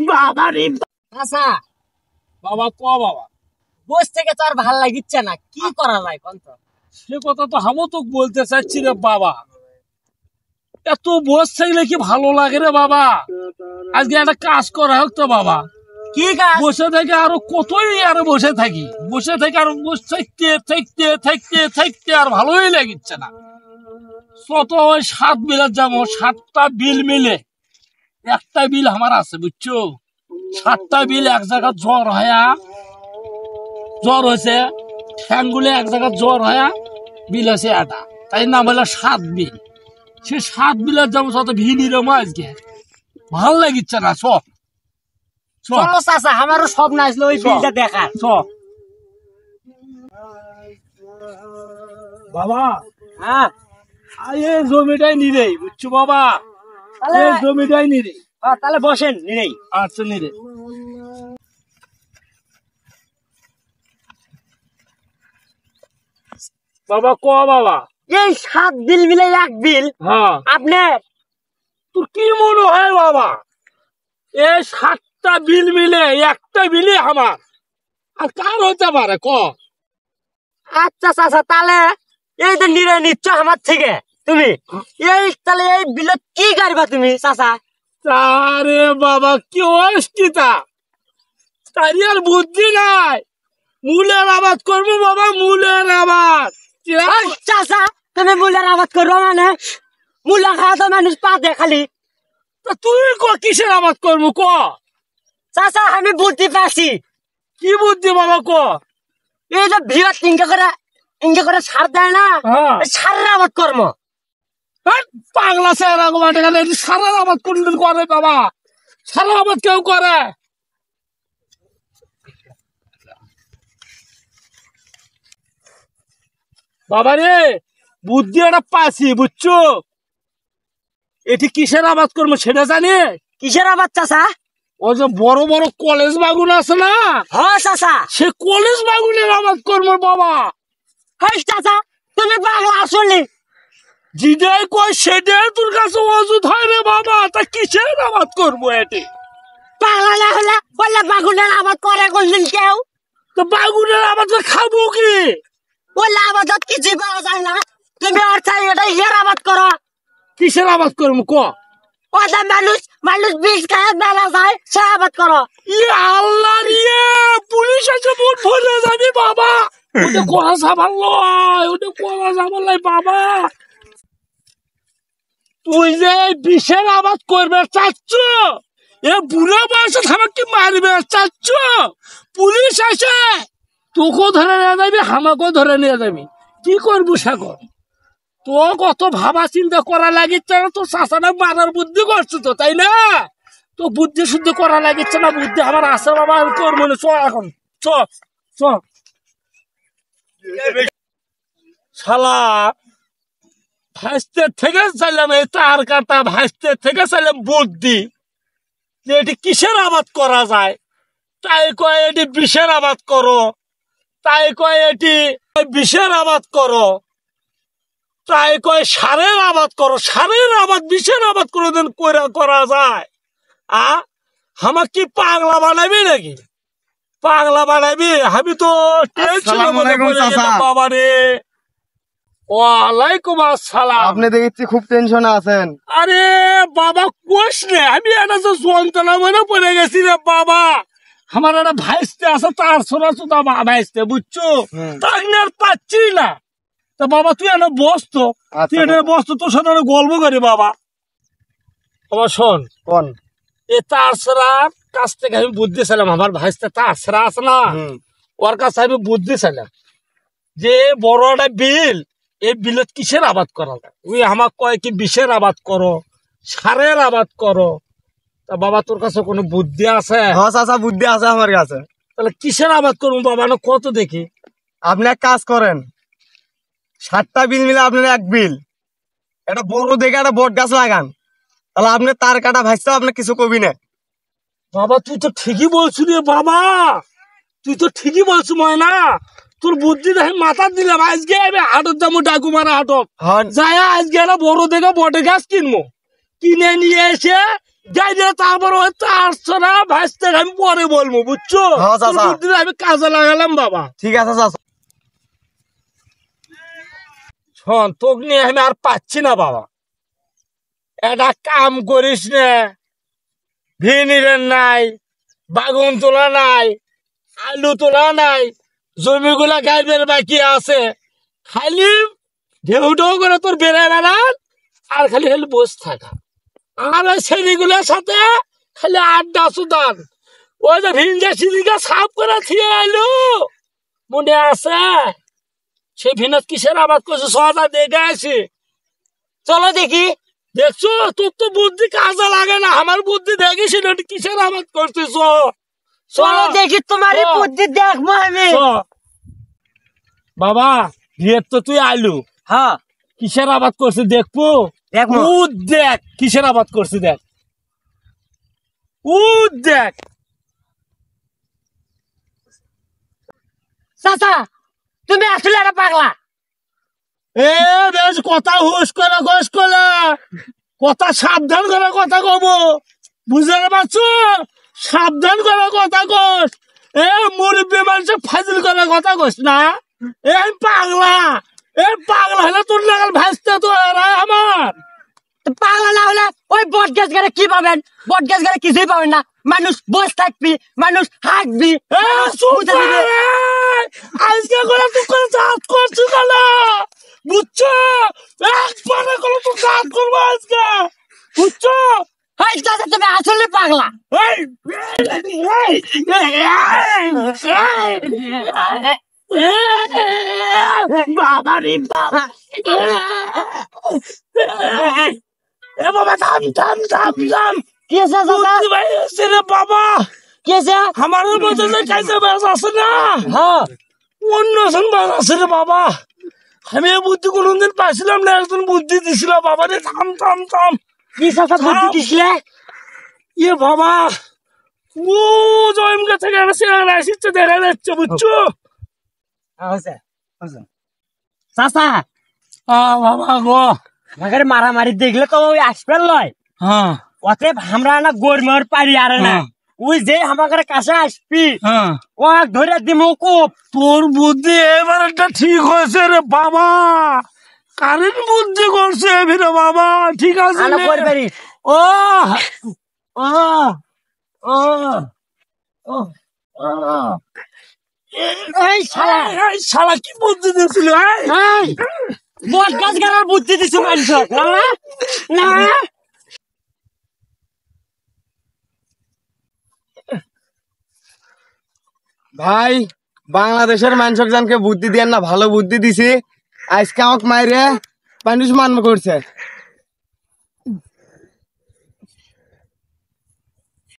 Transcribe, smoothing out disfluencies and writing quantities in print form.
বাবা রে আচ্ছা বাবা, ক বাবা। বস থেকে তো আর ভাল লাগিচ্ছে না, কি করা যায় কোন তো? সে কথা তো আমিও তো বলতে চাচ্ছি রে বাবা, এত বস থাকলে কি ভালো লাগে রে বাবা। আজকে একটা কাজ করা হোক তো বাবা। কি কাজ? বসে থেকে আরো কতই আর বসে থাকি, বসে থেকে আরো বসে থাকতে থাকতে থাকতে থাকতে আর ভালোই লাগিচ্ছে না। কত ওই 7 বিলের যাবো, 7টা বিল মিলে একটা বিল আমার আছে বুঝছো। 7টা বিল এক জায়গায় জ্বর হয়েছে, ঠ্যাংগুলো এক জায়গায় জ্বর হয়ে বিল আছে এটা, তাই নাম হলো 7 বিল। সে 7 বিলের যাবো শত ভিড় আজকে ভাল লাগিচ্ছে না। সব চলো চাচা, আমারও স্বপ্ন আসলো ওই বিলটা দেখার। বাবা হ্যাঁ এই জমিটাই নিরে বুঝছো বাবা, এই জমিটাই নিরে। তাহলে বসেন নিরেই। আচ্ছা নিরে বাবা, ক বাবা। এই 7 বিল মিলে এক বিল হ্যাঁ, আপনি তোর কি মনে হয় বাবা, এই 7টা বিল মিলে একটা বিলে আমার, আর কার হতে পারে ক? আচ্ছা চাচা, তাহলে এই যে নিরে নিচ্ছ আমার থেকে তুমি, এই তাহলে এই বিলত কি গাড়বা তুমি চাচা? আরে বাবা কি অস্থিতা, তারি আর বুদ্ধি নাই। মূলের আবাদ করবো বাবা, মূলের আবাদ। ওই চাচা, তুমি মূলার আবাদ করবো মানে? মূলা খাওয়া তো মানুষ পা দে খালি। তা তুই কিসের আবাদ করবো ক? চাচা আমি বুদ্ধি পাচ্ছি। কি বুদ্ধি বাবা ক? এই যে ভিড় ইনকে করে সার দেয় না, হ্যাঁ। সারের আবাদ কর্ম। পাগলা চেহারা মাঠে গেলে সারা আবাদ করলে করে বাবা, সারা আবাদ কেউ করে? বাবা রে বুদ্ধি একটা পাচ্ছি বুঝছো, এটি কিসের আবাদ করবো সেটা জানি। কিসের আবাদ চাচা? ও যে বড় বড় কলেজ বাগুন আছে না, হ্যাঁ চাচা, সে কলেজ বাগুনের আবাদ করবো বাবা। হ্যাঁ চাচা, তুমি পাগলা আসলে। যেটাই কয় সেটাই তোর কাছে অজুত হয় রে বাবা, তা কিসের আবাদ করবো এটি? পাগলা না হলে বললে বাগুনের আবাদ করে কোনদিন কেউ? তো বাগুনের আবাদ খাবো কি? বললে আবাদত কিছু পাওয়া যায় না, তুমি আর চাই এটা ইয়ের আবাদ করো। কিসের আবাদ করবো ক? ওটা মানুষ বিষ খায় বেলা যায়, সে আবাদ করো। আল্লাহ রে, পুলিশ আছে মোট ভরে যাবি বাবা, ওটা করা যাবার নয়, ওটা করা যাবার নয় বাবা। তুই যে বিষের আবাদ করবে চাচ্ছ, এ বুড়ো বয়সে আমাকে মারবে চাচ্ছ, পুলিশ আসে তোকেও ধরে নিয়ে যাবি, আমাকেও ধরে নিয়ে যাবি, কি করবো সাগর? তো কত ভাবা চিন্তা করা লাগিচ্ছে না, তো শাসনে মারার বুদ্ধি করছো তো, তাই না? তো বুদ্ধি শুদ্ধি করা লাগিচ্ছে না, বুদ্ধি আমার আছে বাবা, আমি করবো না। চ এখন চ চ শালা, ভাইস্তের থেকে চাইলাম এই তার কাটা, ভাইস্তের থেকে চাইলাম বুদ্ধি যে এটি কিসের আবাদ করা যায়, তাই কয় এটি বিষের আবাদ করো, তাই কয় এটি বিষের আবাদ করো, তাই কয় সারের আবাদ করো, সারের আবাদ বিষের আবাদ কোনোদিন করা যায়? আমার কি পাগলা বানাবি নাকি? পাগলা বানাবি? আমি তো বাবা রে। ওয়ালাইকুম আসসালাম। আপনি দেখছি খুব টেনশনে আছেন। আরে বাবা কোষ রে, আমি একটা তো যন্ত্রণা মনে পড়ে গেছি রে বাবা। আমার একটা ভাইস্তে আছে, তার ছোড়া ছোটা ভাইস্তে বুঝছো, তার আর পাচ্ছি না। তা বাবা তুই একটা বসতো, তুই এটা বসতো, তোর সাথে একটা গল্প করি বাবা। বাবা শোন, কোন এ তার ছেড়ার কাছ থেকে আমি বুদ্ধি ছিলাম, আমার ভাইস্তে তার ছেড়া আছে না, ওর কাছে আমি বুদ্ধি ছিলাম যে বড় একটা বিল, এই বিলত কিসের আবাদ করা যায়? ওই আমার কয় কি বিষের আবাদ করো, সারের আবাদ করো। তা বাবা তোর কাছে কোনো বুদ্ধি আছে? হ্যাঁ চাচা, বুদ্ধি আছে আমার কাছে। তাহলে কিসের আবাদ করবো বাবা, না কত দেখি। আপনি এক কাজ করেন, 7টা বিল মিলে আপনার এক বিল, একটা বড় দেখে একটা বট গাছ লাগান, তাহলে আপনি তার কাটা ভাইসতে আপনি কিছু কবি না। বাবা তুই তো ঠিকই বলছিস রে বাবা, তুই তো ঠিকই বলছিস ময়না। তোর বুদ্ধি দেখে মাথা দিলাম আজকে আমি হাটত যাবো ডাকুমারা হাটত হন যাই আজকে একটা বড় দেখে বটে গাছ কিনবো কিনে নিয়ে এসে যাই যে তারপর ওই তার ছড়া ভাসতে আমি পরে বলবো বুঝছো হ্যাঁ, তোর চাচা। বুদ্ধি আমি কাজে লাগালাম বাবা ঠিক আছে চাচা শোন তোকে নিয়ে আমি আর পাচ্ছি না বাবা একটা কাম করিস নে ভিনিরের নাই বাগুন তোলা নাই আলু তোলা নাই জমিগুলা গাইবের বাকি আছে খালি ঢেউ ঢেউ করে তোর বেড়ে বেড়ান আর খালি খালি বসে থাকা আর ওই ছেলেগুলোর সাথে খালি আড্ডা সুদান ওই যে ভিনজা সিদিকে সাফ করে থিয়ে আইলু মনে আছে সে ভিনত কিসের আবাদ করছে সদা দেখে আসি চলো দেখি। দেখছো তোর তো বুদ্ধি কাজে লাগে না আমার বুদ্ধি দেখিস কিসের আবাদ করছিস চলো দেখি তোমার চ। বুদ্ধি দেখবো আমি। বাবা বিয়ের তো তুই আইলু হ্যাঁ কিসের আবাদ করছি দেখবো দেখবো। দেখ কিসের আবাদ করছি দেখ দেখ চাচা তুমি আসলে একটা পাগলা। এ বেশ কথা হুশ করে ঘোষ করে কথা সাবধান করে কথা কব বুঝতে পারছো সাবধান করে কথা কস এ মুরব্বী মানুষের ফাজিল করে কথা কস না এই পাগলা হলে তোর লাগাল ভাসতে তো এরা আমার তো পাগলা না হলে ওই বট গাছ গাড়ি কি পাবেন? বট গাছ গাড়ি কিছুই পাবেন না। মানুষ বস থাকবি, মানুষ হাঁটবি, এ, চুপ করে রে। আজকে করে তুই করে জাত করছিস না বুঝছো একবারে করে তুই জাত করবো আজকে বুঝছো এই চাচা তুমি আসলে পাগলা। এই বাবা রে বাবা এ বাবা থাম কি আছে চাচা? বুদ্ধি ভাই এসে রে বাবা কি আছে? আমার মধ্যে যে কাইসে বাস আছে না হ্যাঁ অন্য জন বাস আছে রে বাবা আমি এই বুদ্ধি কোনদিন পাইছিলাম না একজন বুদ্ধি দিছিল বাবা রে থাম কি চাচা বুদ্ধি দিছিলে? এ বাবা ও জয়মকে থেকে আসছে দেখা যাচ্ছে বুঝছো চাচা বাবা গো আমাকে মারামারি দেখলে তো ওই আসবেন লয়। হ্যাঁ অতএব আমরা না গোরমার পারি আর না। হ্যাঁ। ওই যে আমাদের কাছে আসবি হ্যাঁ ও ধরে দিমু খুব। তোর বুদ্ধি এবার একটা ঠিক হয়েছে রে বাবা কারেন্ট বুদ্ধি করছে এবারে বাবা ঠিক আছে আনা নে। করবারি ও ও ও ও ও এই শালা এই শালা কি বুদ্ধি দিয়েছিল এই বট গাছ গাড়ার বুদ্ধি দিছো মানুষ না না। ভাই বাংলাদেশের মানুষজনকে বুদ্ধি দিয়ে না ভালো বুদ্ধি দিছি আজকে আমাকে মাইরে মানুষ মান্য করছে